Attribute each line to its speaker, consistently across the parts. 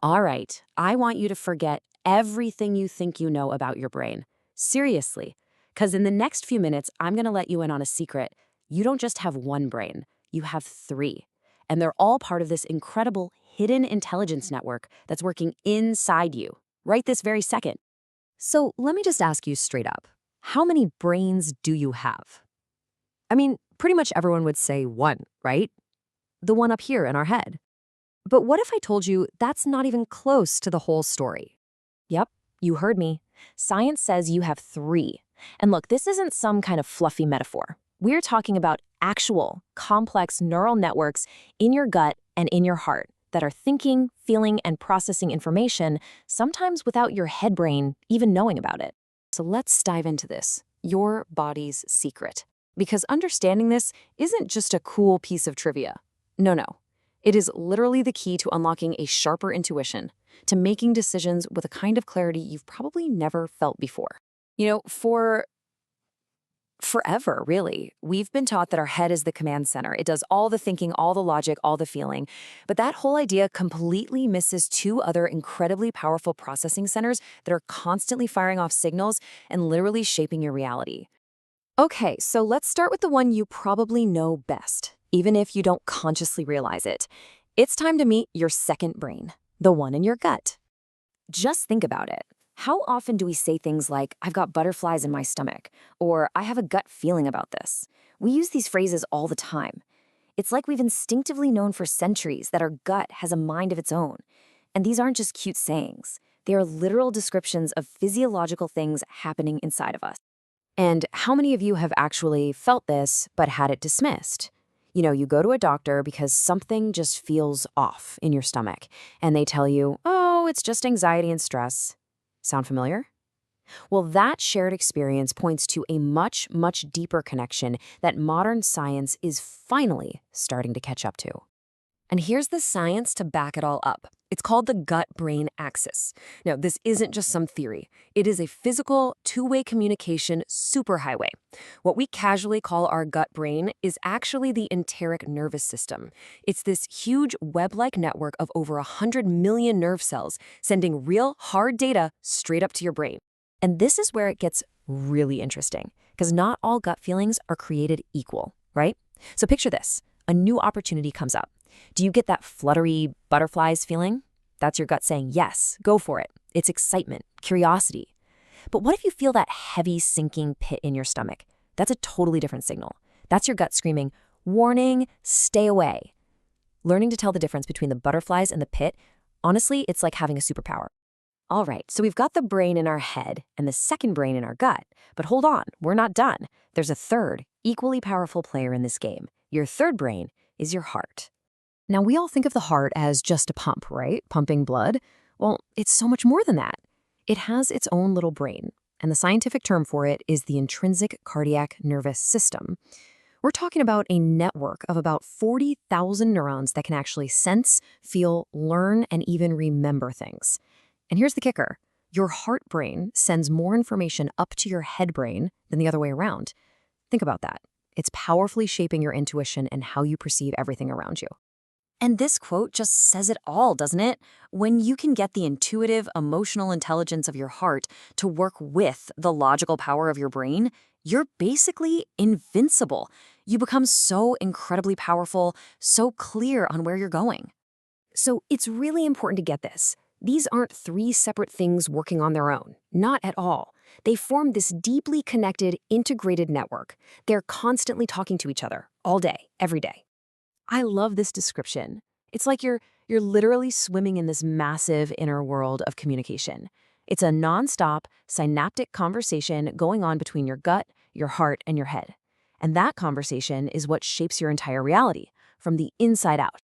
Speaker 1: All right, I want you to forget everything you think you know about your brain. Seriously, because in the next few minutes, I'm going to let you in on a secret. You don't just have one brain, you have three. And they're all part of this incredible hidden intelligence network that's working inside you, right this very second.
Speaker 2: So let me just ask you straight up. How many brains do you have? I mean, pretty much everyone would say one, right? The one up here in our head. But what if I told you that's not even close to the whole story?
Speaker 3: Yep, you heard me. Science says you have three. And look, this isn't some kind of fluffy metaphor. We're talking about actual, complex neural networks in your gut and in your heart that are thinking, feeling, and processing information, sometimes without your head brain even knowing about it.
Speaker 1: So let's dive into this, your body's secret. Because understanding this isn't just a cool piece of trivia. No. It is literally the key to unlocking a sharper intuition, to making decisions with a kind of clarity you've probably never felt before. For forever, really, we've been taught that our head is the command center. It does all the thinking, all the logic, all the feeling. But that whole idea completely misses two other incredibly powerful processing centers that are constantly firing off signals and literally shaping your reality.
Speaker 3: Okay, so let's start with the one you probably know best, even if you don't consciously realize it. It's time to meet your second brain, the one in your gut. Just think about it. How often do we say things like, I've got butterflies in my stomach, or I have a gut feeling about this? We use these phrases all the time. It's like we've instinctively known for centuries that our gut has a mind of its own. And these aren't just cute sayings. They are literal descriptions of physiological things happening inside of us. And how many of you have actually felt this but had it dismissed? You go to a doctor because something just feels off in your stomach, and they tell you, oh, it's just anxiety and stress. Sound familiar? Well, that shared experience points to a much, much deeper connection that modern science is finally starting to catch up to. And here's the science to back it all up. It's called the gut-brain axis. Now, this isn't just some theory. It is a physical, two-way communication superhighway. What we casually call our gut-brain is actually the enteric nervous system. It's this huge web-like network of over 100 million nerve cells sending real, hard data straight up to your brain. And this is where it gets really interesting, because not all gut feelings are created equal, right? So picture this. A new opportunity comes up. Do you get that fluttery butterflies feeling? That's your gut saying, yes, go for it. It's excitement, curiosity. But what if you feel that heavy sinking pit in your stomach? That's a totally different signal. That's your gut screaming, warning, stay away. Learning to tell the difference between the butterflies and the pit, honestly, it's like having a superpower. All right, so we've got the brain in our head and the second brain in our gut. But hold on, we're not done. There's a third, equally powerful player in this game. Your third brain is your heart. Now, we all think of the heart as just a pump, right? Pumping blood. Well, it's so much more than that. It has its own little brain, and the scientific term for it is the intrinsic cardiac nervous system. We're talking about a network of about 40,000 neurons that can actually sense, feel, learn, and even remember things. And here's the kicker. Your heart brain sends more information up to your head brain than the other way around. Think about that. It's powerfully shaping your intuition and how you perceive everything around you. And this quote just says it all, doesn't it? When you can get the intuitive, emotional intelligence of your heart to work with the logical power of your brain, you're basically invincible. You become so incredibly powerful, so clear on where you're going. So it's really important to get this. These aren't three separate things working on their own. Not at all. They form this deeply connected, integrated network. They're constantly talking to each other, all day, every day. I love this description. It's like you're literally swimming in this massive inner world of communication. It's a nonstop, synaptic conversation going on between your gut, your heart, and your head. And that conversation is what shapes your entire reality, from the inside out.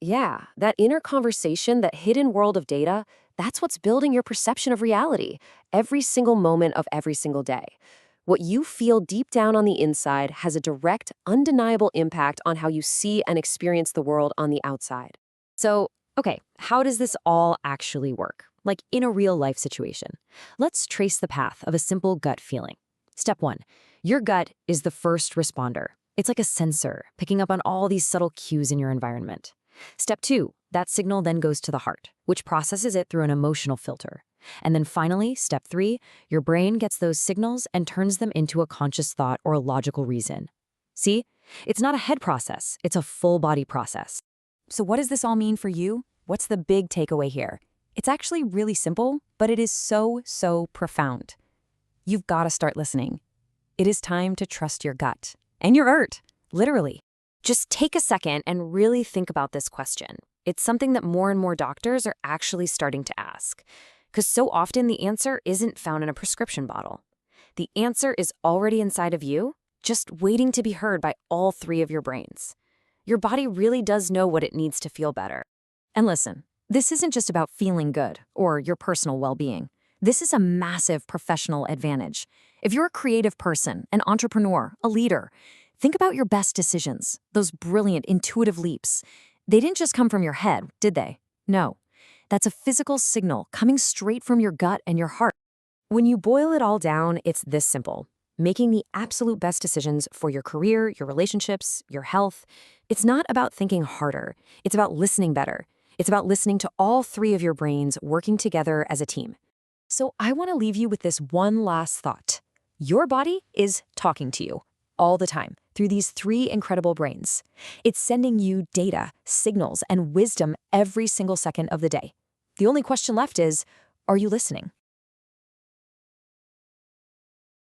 Speaker 3: Yeah, that inner conversation, that hidden world of data, that's what's building your perception of reality every single moment of every single day. What you feel deep down on the inside has a direct, undeniable impact on how you see and experience the world on the outside. So, okay, how does this all actually work? Like in a real-life situation. Let's trace the path of a simple gut feeling. Step 1. Your gut is the first responder. It's like a sensor, picking up on all these subtle cues in your environment. Step 2.
Speaker 2: That signal then goes to the heart, which processes it through an emotional filter. And then finally, step 3, your brain gets those signals and turns them into a conscious thought or a logical reason. See? It's not a head process, it's a full body process.
Speaker 3: So what does this all mean for you? What's the big takeaway here? It's actually really simple, but it is so profound. You've got to start listening. It is time to trust your gut. And your urt, literally. Just take a second and really think about this question. It's something that more and more doctors are actually starting to ask. Because so often the answer isn't found in a prescription bottle. The answer is already inside of you, just waiting to be heard by all 3 of your brains. Your body really does know what it needs to feel better.
Speaker 2: And listen, this isn't just about feeling good or your personal well-being. This is a massive professional advantage. If you're a creative person, an entrepreneur, a leader, think about your best decisions, those brilliant intuitive leaps. They didn't just come from your head, did they? No. That's a physical signal coming straight from your gut and your heart.
Speaker 3: When you boil it all down, it's this simple. Making the absolute best decisions for your career, your relationships, your health. It's not about thinking harder. It's about listening better. It's about listening to all 3 of your brains working together as a team. So I want to leave you with this one last thought. Your body is talking to you all the time through these 3 incredible brains. It's sending you data, signals, and wisdom every single second of the day. The only question left is, are you listening?